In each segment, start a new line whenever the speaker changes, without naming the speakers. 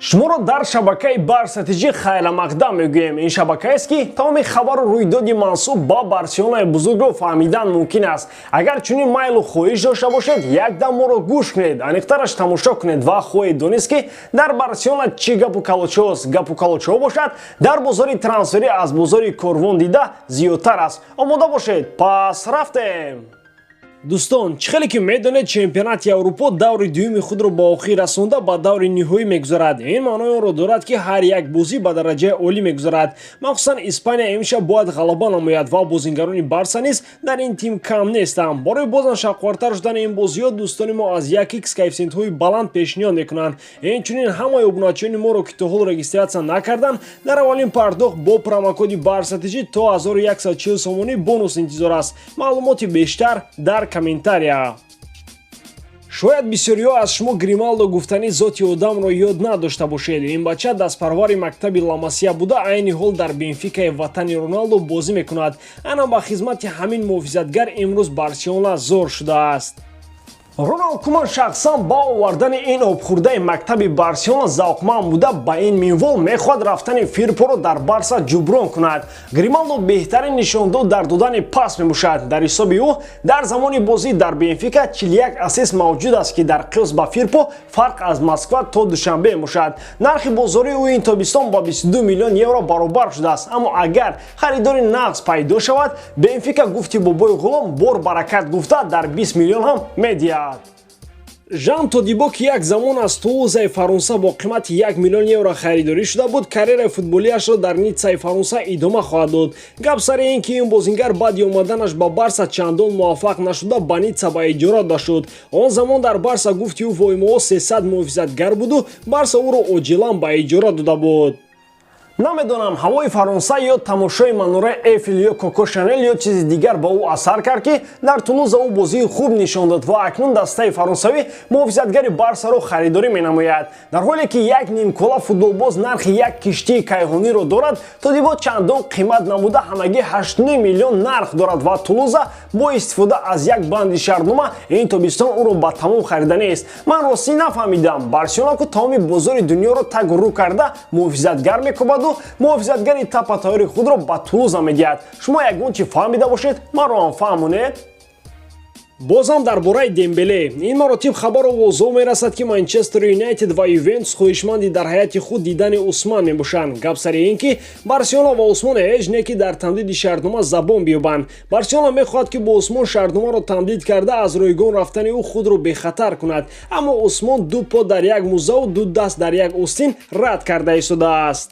шуморо дар шабакаи барсатиҷӣ хайламақдам мегӯем. Ин шабакаест ки тамоми хабару рӯйдоди мансуб ба Барселонаи бузургро фаҳмидан мумкин аст. Агар чунин майлу хоҳиш дошта бошед, якдам моро гӯш кунед, аниқтараш тамошо кунед ва хоҳед донист ки дар Барселона чӣ гапу калочаҳост. Гапу калочаҳо бошад, дар бозори трансферӣ аз бозори корвон дида зиёдтар аст. Омода бошед, пас рафтем. Дӯстон, чӣ хеле ки медонед, чемпионати Аврупо даври дуюми худро ба охир расонда ба даври ниҳоӣ мегузарад. Ин маънои онро дорад ки ҳар як бозӣ ба дараҷаи олӣ мегузарад. Махсусан Испания имшаб бояд ғалаба намояд ва бозингарони Барса низ дар ин тим кам нестанд. Барои бозан шавқовартар шудани ин бозиҳо дӯстони мо аз 1x коэффициентҳои баланд пешниҳод мекунанд. Инчунин ҳамаи обуначиёни моро ки то ҳол регистратсия накарданд, дар аввалин пардохт бо промокоди барсатиҷӣ то 1140 сомонӣ бонус интизор аст. маълумоти бештар дар КОМЕНТАРИЯ. шояд бисёриҳо аз шумо Грималдо гуфтани зоти одамро ёд надошта бошед. Ин бача дастпарвари мактаби Ла-Масия буда айни ҳол дар Бенфикаи ватани Роналдо бозӣ мекунад. Ана ба хизмати ҳамин муҳофизатгар имрӯз Барселона зор шудааст. Роналд Куман шахсан ба овардани ин обхӯрдаи мактаби Барселона завқманд буда ба ин минвол мехоҳад рафтани Фирпоро дар Барса ҷуброн кунад. Грималдо беҳтарин нишондод дар додани пас мебошад. Дар ҳисоби ӯ дар замони бозӣ дар Бенфика 41 асист мавҷуд аст ки дар қиёс ба Фирпо фарқ аз Москва то Душанбе мебошад. Нархи бозории ӯ ин тобистон ба 22 миллион евро баробар шудааст. Аммо агар харидори нағз пайдо шавад, Бенфика гуфти бобои ғулом бор баракат гуфта дар 20 миллион ҳам медиҳад. Жан Тодибо ки як замон аз Тулузаи Фаронса бо қимати 1 миллион евро харидорӣ шуда буд, карьераи футболиашро дар Ниццаи Фаронса идома хоҳад дод. Гап сари ин ки ин бозингар баъди омаданаш ба Барса чандон муваффақ нашуда ба Ницца ба иҷора дода шуд. Он замон дар Барса гуфти ӯ воимоҳо 300 муҳофизатгар буду, Барса ӯро оҷилан ба иҷора дода буд. Намедонам ҳавои Фаронса ё тамошои манораи Эйфел ё Коко Шанел ё чизи дигар ба ӯ асар кард ки дар Тулуза ӯ бозии хуб нишон дод ва акнун дастаи фаронсавӣ муҳофизатгари Барсаро харидорӣ менамояд. Дар ҳоле ки як нимкола футболбоз нархи як киштии кайҳониро дорад, Тодибо чандон қимат намуда ҳамагӣ 8 миллион нарх дорад ва Тулуза бо истифода аз як банди шартнома ин тобистон ӯро ба тамом хариданест. Ман ростӣ нафаҳмидам. Барселона ку тамоми бозори дунёро тагу рӯ карда муҳофизатгар мекобад, муҳофизатгари тапатайёри худро ба Тулуза медиҳад. Шумо ягон чӣ фаҳмида бошед, маро ҳам фаҳмонед. Бозам дар бораи Дембеле. Ин маротиб хабар овозҳо мерасад ки Манчестер Юнайтед ва Ювентус хоҳишманди дар ҳаяти худ дидани Усман мебошанд. Гап сари ин ки Барселона ва Усмон ҳеҷ не ки дар тамдиди шартнома забон биёбанд. Барселона мехоҳад ки бо Усмон шартномаро тамдид карда аз ройгон рафтани ӯ худро бехатар кунад. Аммо Усмон ду по дар як мӯзаву ду даст дар як остин рад карда истодааст.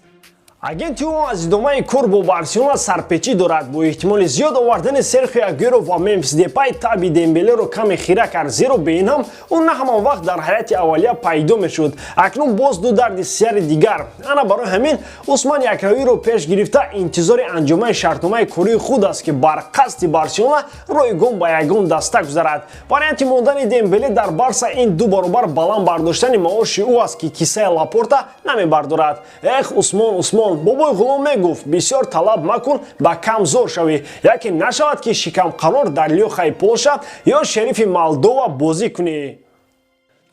Агенти ӯ аз идомаи кор бо Барселона сарпечӣ дорад. Бо эҳтимоли зиёд овардани Серхио Агуэро ва Мемфис Депай таби Дембелеро каме хира кард, зеро бе ин ҳам ӯ на ҳамон вақт дар ҳаяти аввалия пайдо мешуд. Акнун боз ду дарди сияри дигар. Ана барои ҳамин Усман Якравиро пеш гирифта интизори анҷомаи шартномаи кории худ аст ки бар қасди Барселона ройгон ба ягон даста гузарад. Варианти мондани Дембеле дар Барса ин ду баробар баланд бардоштани маоши ӯ аст ки кисаи Лапорта намебардорад. Ех Усмон бобои ғулом мегуфт бисёр талаб макун ба камзор шавӣ, яке нашавад ки шикамқарор дар лёхаи Полша ё шерифи Молдова бозӣ кунӣ.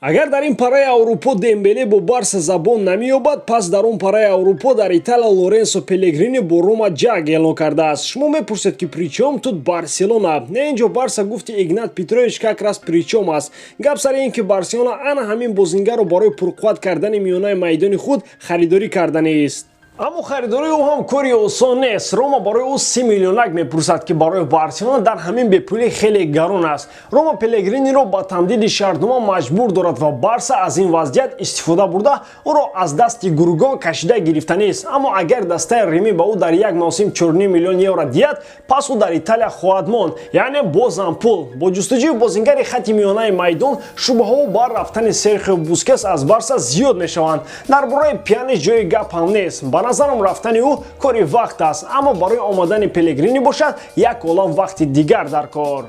Агар дар ин параи Аврупо Дембеле бо Барса забон намеёбад, пас дар он параи Аврупо дар Италия Лоренсо Пелегрини бо Рома ҷанг эълон кардааст. Шумо мепурсед ки причом тут Барселона? Не инҷо Барса гуфти Игнат Петрович как раз причом аст. Гап сари ин ки Барселона ана ҳамин бозингарро барои пурқувват кардани миёнаи майдони худ харидорӣ карданест. Аммо харидории ӯ ҳам кори осон нест. Рома барои ӯ 30 миллионак мепурсад ки барои Барселона дар ҳамин бепулӣ хеле гарон аст. Рома Пелегриниро ба тамдиди шартнома маҷбур дорад ва Барса аз ин вазъият истифода бурда ӯро аз дасти гургон кашида гирифтанист. Аммо агар дастаи Рими ба ӯ дар як мавсим 4 миллион евро диҳад, пас ӯ дар Италия хоҳад монд, яъне бозам пул. Бо ҷустуҷӯи бозингари хати миёнаи майдон шубҳаҳо ба рафтани Серхио Бускетс аз Барса зиёд мешаванд. Дар бораи Пьянич ҷои гап ҳам нест. Назарам рафтани ӯ кори вақт аст, аммо барои омадани Пелегрини бошад як олам вақти дигар дар кор.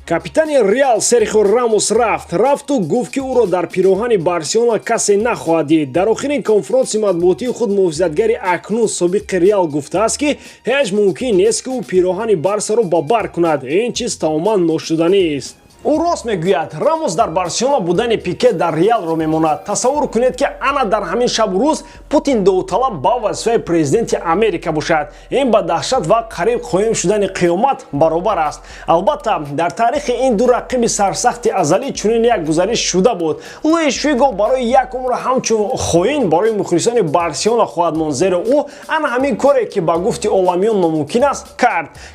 Капитани Реал Серхио Рамос рафту гуфт ки ӯро дар пироҳани Барселона касе нахоҳад дид. Дар охирин конфронси матбуотии худ муҳофизатгари акнун собиқи Реал гуфтааст ки ҳеҷ мумкин нест ки ӯ пироҳани Барсаро ба бар кунад. Ин чиз тамоман ношуданист. ӯ рост мегӯяд, Рамос дар Барселона будани Пике дар Реалро мемонад. Тасаввур кунед ки ана дар ҳамин шабу рӯз Путин довталаб ба вазифаи президенти Америка бошад. Ин ба даҳшат ва қариб хоҳим шудани қиёмат баробар аст. Албатта дар таърихи ин ду рақиби сарсахти азалӣ чунин як гузариш шуда буд. Луиш Фиго барои як умр ҳамчун хоин барои мухлисони Барселона хоҳад монд, зеро ӯ ана ҳамин коре ки ба гуфти оламиён номумкин аст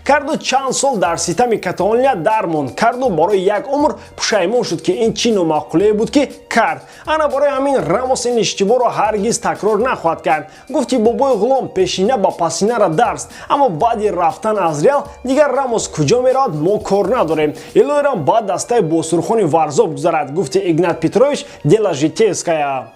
карду чанд сол дар ситами Каталония дар монд, карду барои як умр пушаймон шуд ки ин чӣ номаъқулие буд ки кард. Ана барои ҳамин Рамос ин иштибоҳро ҳаргиз такрор нахоҳад кард. Гуфти бобои ғулом пешина ба пасинара дарс, аммо баъди рафтан аз Реал дигар Рамос куҷо меравад мо кор надорем. Илоирам ба дастаи босурхони варзоб гузарад, гуфти Игнат Петрович дела Житейская.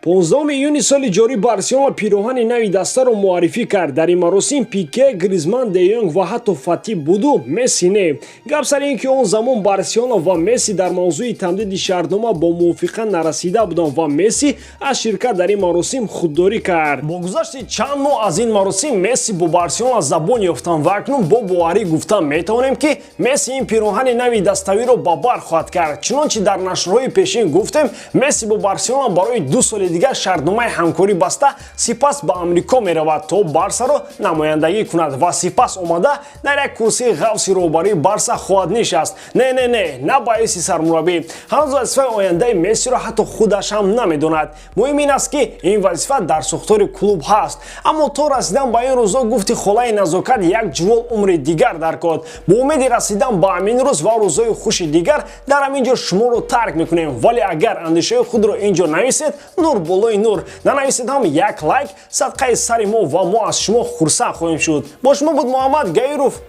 15 июни соли ҷорӣ Барселона пироҳани нави дастаро муаррифӣ кард. Дар ин маросим Пике, Гризман, Де Йонг ва ҳатто Фати буду, Месси не. Гап сари ин ки он замон Барселона ва Месси дар мавзӯи тамдиди шаҳрнома бо мувофиқа нарасида буданд ва Месси аз ширкат дар ин маросим худдорӣ кард. Бо гузашти чанд моҳ аз ин маросим Месси бо Барселона забон ёфтанд ва акнун бо боварӣ гуфта метавонем ки Месси ин пироҳани нави даставиро ба бар хоҳад кард. Чунончи дар нашрҳои пешин гуфтем, Месси бо Барселона барои 2 соли дигар шартномаи ҳамкорӣ баста сипас ба Амрико меравад то Барсаро намояндагӣ кунад ва сипас омада дар як курсии ғавси роҳбарии Барса хоҳад нишаст. Не ба ҳайси сармураббӣ. ҳанӯз вазифаи ояндаи Мессиро ҳатто худаш ҳам намедонад. муҳим ин аст ки ин вазифа дар сохтори клуб ҳаст. аммо то расидан ба ин рӯзҳо гуфти холаи назокат як ҷувол умри дигар даркод. бо умеди расидан ба ҳамин рӯз ва рӯзҳои хуши дигар дар ҳамин ҷо шуморо тарк мекунем, вале агар андешаҳои худро ин ҷо нависед, нур болои нур, нанависед ҳам як лайк садқаи сари мо ва мо аз шумо хурсанд хоҳем шуд. Бо шумо буд Муҳаммад Гаиров.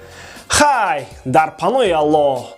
Хай дар паноҳи Аллоҳ.